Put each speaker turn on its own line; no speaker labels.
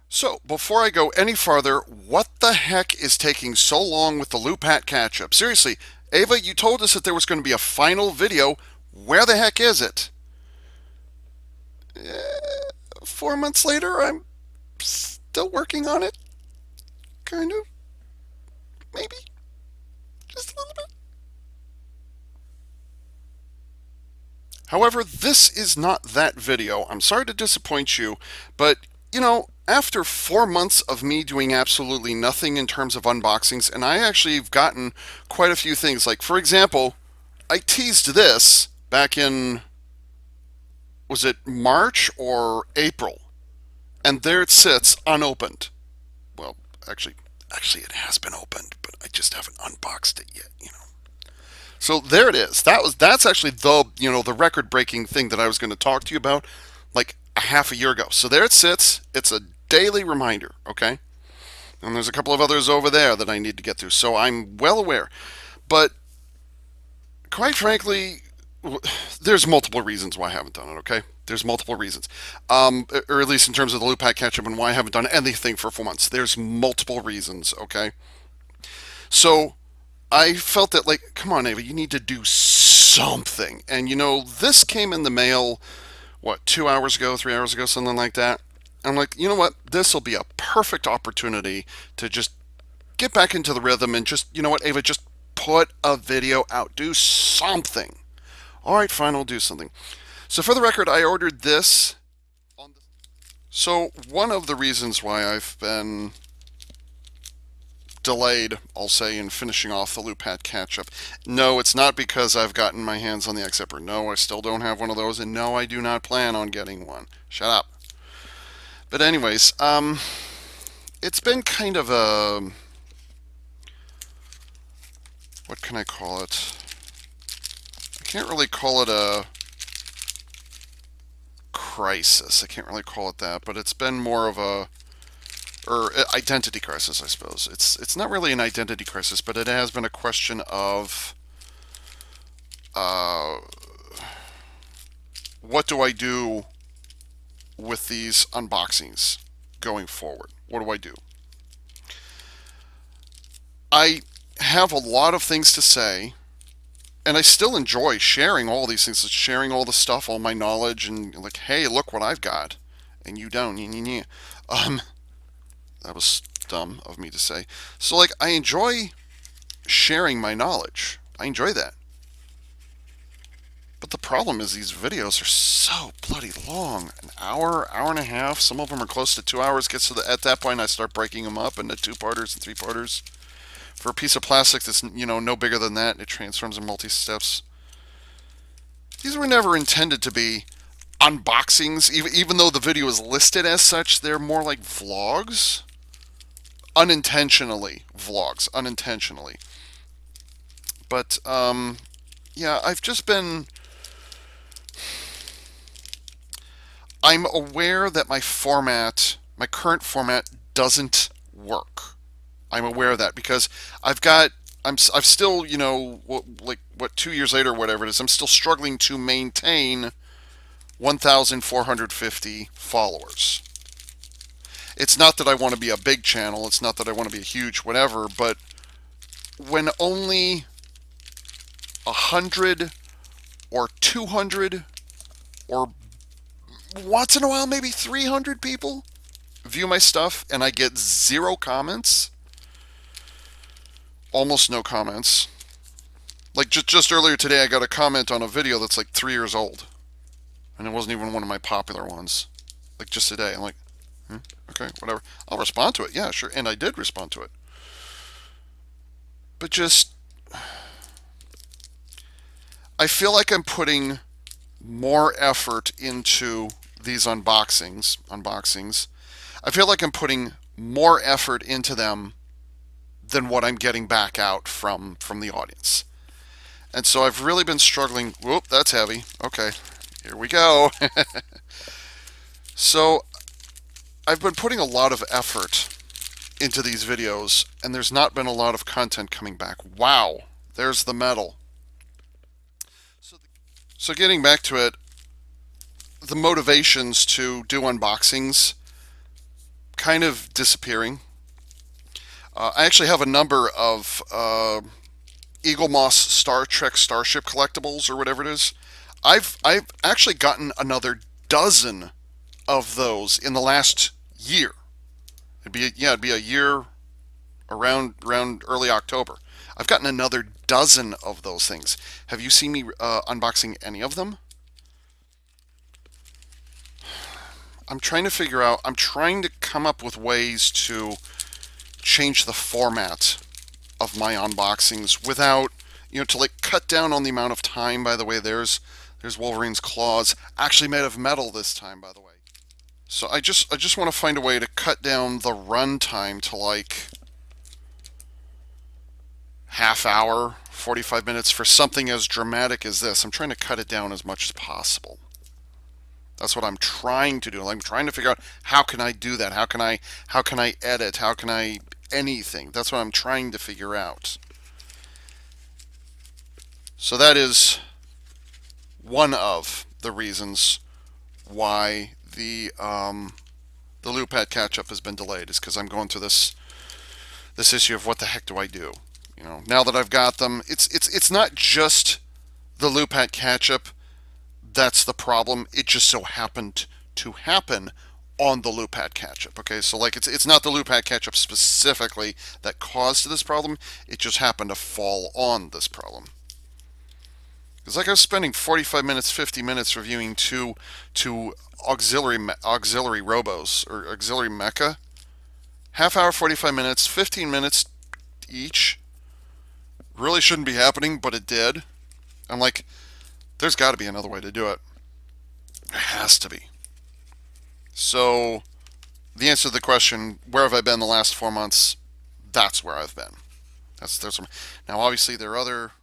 So, before I go any farther, what the heck is taking so long with the Loop Hat catch-up? Seriously, Ava, you told us that there was going to be a final video. Where the heck is it? 4 months later, I'm still working on it. Kind of. Maybe. Just a little bit. However, this is not that video. I'm sorry to disappoint you, but after 4 months of me doing absolutely nothing in terms of unboxings, and I actually have gotten quite a few things. Like, for example, I teased this back in, was it March or April? And there it sits unopened. Well, actually, it has been opened, but I just haven't unboxed it yet. So there it is. That's actually the record-breaking thing that I was going to talk to you about like a half a year ago. So there it sits. It's a daily reminder, okay? And there's a couple of others over there that I need to get through. So I'm well aware. But quite frankly, there's multiple reasons why I haven't done it, okay? There's multiple reasons. Or at least in terms of the loop pack catch up and why I haven't done anything for 4 months. There's multiple reasons, okay? So I felt that, like, come on, Ava, you need to do something. And this came in the mail, what, 2 hours ago, 3 hours ago, something like that. I'm like, you know what? This will be a perfect opportunity to just get back into the rhythm and just, you know what, Ava, just put a video out. Do something. All right, fine, I'll do something. So for the record, I ordered this. So one of the reasons why I've been delayed, I'll say, in finishing off the loop hat catch up. No, it's not because I've gotten my hands on the X Zipper. No, I still don't have one of those, and no, I do not plan on getting one. Shut up. But anyways, it's been kind of a, what can I call it? I can't really call it a crisis. I can't really call it that, but it's been more of a, or identity crisis, I suppose. It's not really an identity crisis, but it has been a question of uh, what do I do with these unboxings going forward? What do I do? I have a lot of things to say, and I still enjoy sharing all these things, sharing all the stuff, all my knowledge, and like, hey, look what I've got, and you don't. Um, that was dumb of me to say. So, like, I enjoy sharing my knowledge. I enjoy that. But the problem is these videos are so bloody long. An hour, hour and a half. Some of them are close to 2 hours. Gets to at that point, I start breaking them up into two-parters and three-parters. For a piece of plastic that's no bigger than that, it transforms in multi-steps. These were never intended to be unboxings, even though the video is listed as such. They're more like vlogs, unintentionally vlogs, unintentionally. But yeah, I've just been. I'm aware that my format, my current format, doesn't work. I'm aware of that because I've still, like, what, 2 years later, or whatever it is, I'm still struggling to maintain 1,450 followers. It's not that I want to be a big channel. It's not that I want to be a huge whatever, but when only 100 or 200 or once in a while maybe 300 people view my stuff and I get zero comments, almost no comments. Like just earlier today, I got a comment on a video that's like 3 years old, and it wasn't even one of my popular ones. Like just today, I'm like, okay, whatever. I'll respond to it. Yeah, sure. And I did respond to it. But just, I feel like I'm putting more effort into these unboxings. I feel like I'm putting more effort into them than what I'm getting back out from the audience. And so I've really been struggling. Whoop, that's heavy. Okay, here we go. So I've been putting a lot of effort into these videos, and there's not been a lot of content coming back. Wow, there's the metal. So getting back to it, the motivations to do unboxings kind of disappearing. I actually have a number of Eagle Moss Star Trek Starship collectibles or whatever it is. I've actually gotten another dozen of those in the last year. It'd be a year around early October. I've gotten another dozen of those things. Have you seen me unboxing any of them? I'm trying to figure out. I'm trying to come up with ways to change the format of my unboxings without, to like cut down on the amount of time. By the way, there's Wolverine's claws, actually made of metal this time, by the way. So I just want to find a way to cut down the run time to like half hour, 45 minutes for something as dramatic as this. I'm trying to cut it down as much as possible. That's what I'm trying to do. I'm trying to figure out how can I do that? How can I edit? How can I anything? That's what I'm trying to figure out. So that is one of the reasons why the Lupat catch-up has been delayed, is because I'm going through this issue of what the heck do I do? Now that I've got them, it's not just the Lupat catch-up that's the problem. It just so happened to happen on the Lupat catch-up. Okay, so like it's not the Lupat catch-up specifically that caused this problem. It just happened to fall on this problem. It's like I was spending 45 minutes, 50 minutes reviewing two auxiliary robos or auxiliary mecha. Half hour, 45 minutes, 15 minutes each. Really shouldn't be happening, but it did. I'm like, there's got to be another way to do it. There has to be. So, the answer to the question, where have I been the last 4 months? That's where I've been. Now, obviously, there are other